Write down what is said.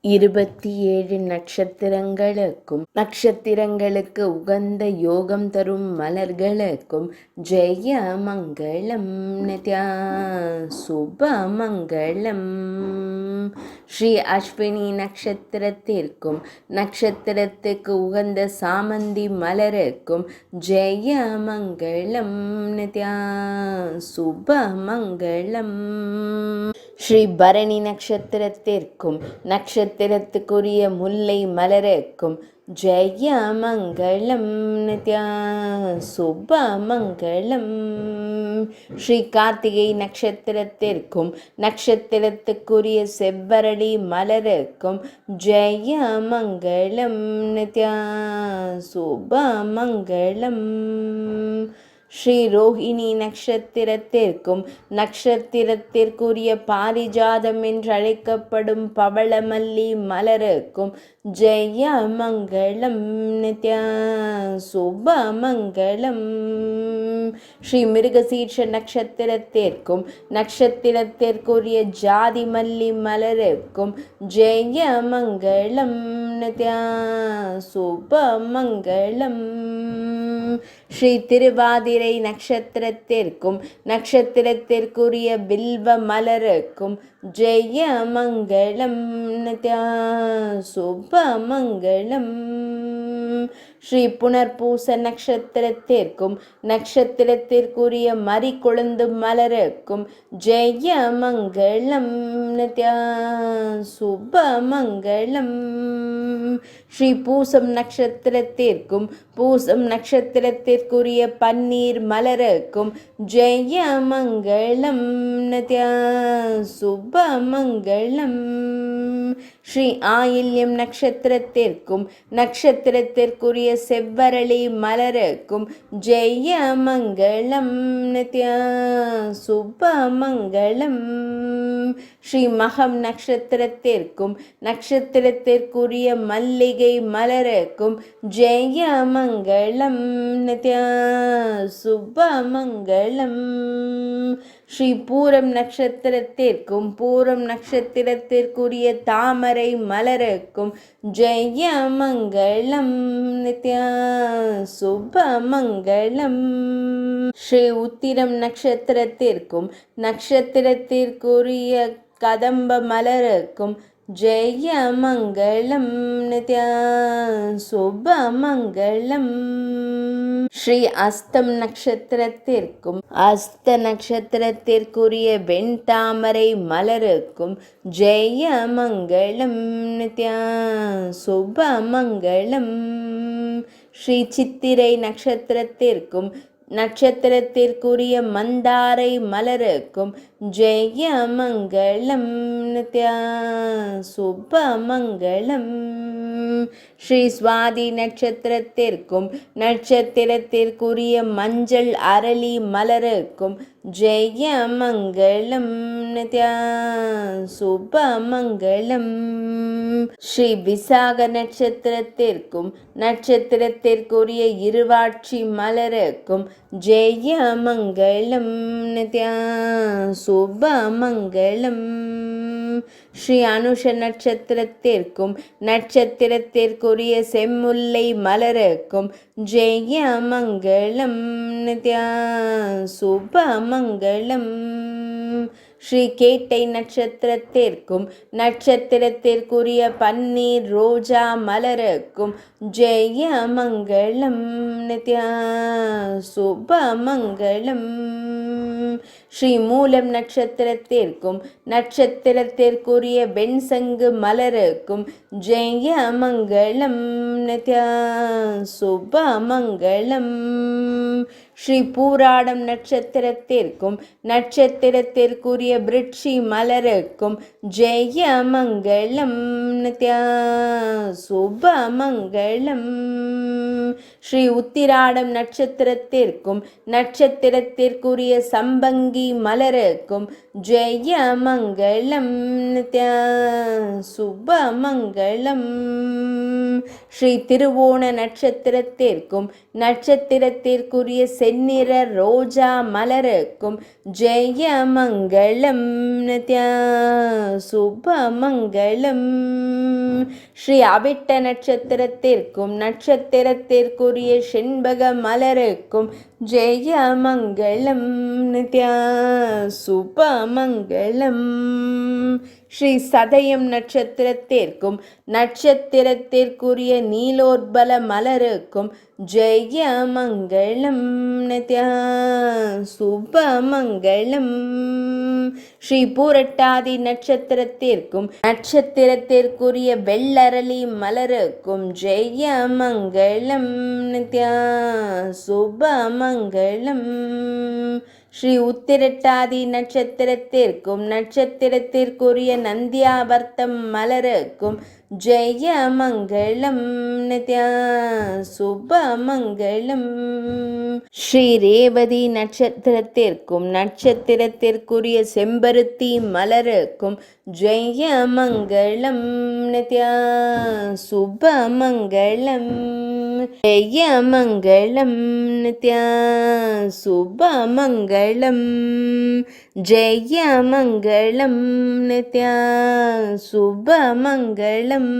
27 நட்சத்திரங்களுக்கு உகந்த யோகம் தரும் மலர்களுக்கும் ஜெய மங்களம் நித்யா சுப மங்களம். ஸ்ரீ அஸ்வினி நட்சத்திரத்துக்கு உகந்த சாமந்தி மலருக்கும் ஜெய மங்களம் நித்யா சுப மங்களம். ஸ்ரீ பரணி நட்சத்திரத்துக்குரிய முல்லை மலருக்கும் ஜெய மங்களம் நித்யா சுப மங்களம். ஸ்ரீ கார்த்திகை நட்சத்திரத்துக்குரிய செவ்வரளி மலருக்கும் ஜெய மங்களம் நித்யா சுப மங்களம். ஸ்ரீ ரோஹிணி நட்சத்திரத்திற்குரிய பாரிஜாதம் என்றழைக்கப்படும் பவளமல்லி மலருக்கும் ஜெய மங்களம் நித்யா சுப மங்களம். ஸ்ரீ மிருகசீர்ஷ நட்சத்திரத்திற்குரிய ஜாதி மல்லி மலருக்கும் ஜெய மங்களம் நித்யா சுப மங்களம். ஸ்ரீ திருவாதிரை நட்சத்திரத்திற்குரிய பில்வ மலருக்கும் ஜெய மங்களம் நித்யா சுப மங்களம். ஸ்ரீ புனர்பூச நட்சத்திரத்திற்குரிய மறிக்கொழுந்து மலருக்கும் ஜெய மங்களம் நித்யா சுப மங்களம். ஸ்ரீ பூசம் நட்சத்திரத்திற்குரிய பன்னீர் மலருக்கும் ஜெய மங்களம் நித்யா சுப மங்களம். ஸ்ரீ ஆயில்யம் நட்சத்திரத்திற்குரிய செவ்வரளி மலருக்கும் ஜெய மங்களம் நித்யா சுப மங்களம். ஸ்ரீ மகம் நட்சத்திரத்திற்குரிய மல்லிகை மலருக்கும் ஜெய மங்களம் நித்யா சுப மங்களம். ஸ்ரீ பூரம் நட்சத்திரத்திற்குரிய தாமரை மலருக்கும் ஜெய மங்களம் நித்யா சுப மங்களம். ஸ்ரீ உத்திரம் நட்சத்திரத்திற்குரிய கதம்ப மலருக்கும் ஜெய மங்களம் நித்யா சுப மங்களம். ஸ்ரீ அஸ்தம் நட்சத்திரத்திற்குரிய வெண்தாமரை மலருக்கும் ஜெய மங்களம் நித்யா சுப மங்களம். ஸ்ரீ சித்திரை நட்சத்திரத்திற்குரிய மந்தாரை மலருக்கும் ஜெய மங்களம் நித்யா சுப மங்களம். ஸ்ரீ சுவாதி நட்சத்திரத்திற்குரிய மஞ்சள் அரளி மலருக்கும் ஜெய மங்களம் நித்யா சுப மங்களம். ஸ்ரீ விசாக நட்சத்திரத்திற்குரிய இருவாட்சி மலருக்கும் ஜெய மங்களம் நித்யா சுப மங்களம். ஸ்ரீ அனுஷ நட்சத்திரத்திற்குரிய செம்முல்லை மலருக்கும் ஜெய மங்களம் நித்யா சுப மங்களம். ஸ்ரீ கேட்டை நட்சத்திரத்திற்குரிய பன்னீர் ரோஜா மலருக்கும் ஜெய மங்களம் நித்யா சுப மங்களம். ஸ்ரீ மூலம் நட்சத்திரத்திற்குரிய வெண்சங்கு மலருக்கும் ஜெய மங்களம் நித்யா சுப மங்களம். ஸ்ரீ பூராடம் நட்சத்திரத்திற்குரிய விருட்சி மலருக்கும் ஜெய மங்களம் நித்யா சுப மங்களம். ஸ்ரீ உத்திராடம் நட்சத்திரத்திற்கும் நட்சத்திரத்திற்குரிய சம்பங்கி மலருக்கும் ஜெய மங்களம் நித்யா சுப மங்களம். ஸ்ரீ திருவோண நட்சத்திரத்திற்கும் நட்சத்திரத்திற்குரிய செந்நிற ரோஜா மலருக்கும் ஜெய மங்களம் நித்யா சுப மங்களம். ஸ்ரீ அவிட்ட நட்சத்திரத்திற்கும் நட்சத்திரத்திற்குரிய செண்பக மலருக்கும் ஜெய மங்களம் நித்யா சுப மங்களம். ஸ்ரீ சதயம் நட்சத்திரத்திற்கும் நட்சத்திரத்திற்குரிய நீலோத்பல மலருக்கும் ஜெய மங்களம் நித்யா சுப மங்களம். ஸ்ரீ பூரட்டாதி நட்சத்திரத்திற்கும் நட்சத்திரத்திற்குரிய வெள்ளரளி மலருக்கும் ஜெய மங்களம் நித்யா சுப மங்களம். ஸ்ரீ உத்திரட்டாதி நட்சத்திரத்திற்கும் நட்சத்திரத்திற்குரிய நந்தியாவர்த்தம் மலருக்கும் ஜெய மங்களம் நித்யா சுப மங்களம். ஸ்ரீ ரேவதி நட்சத்திரத்திற்கும் நட்சத்திரத்திற்குரிய செம்பருத்தி மலருக்கும் ஜெய மங்களம் நித்யா சுப மங்களம். ஜெய மங்களம் நித்யா சுப மங்களம். ஜெய மங்களம் நித்யா சுப மங்களம்.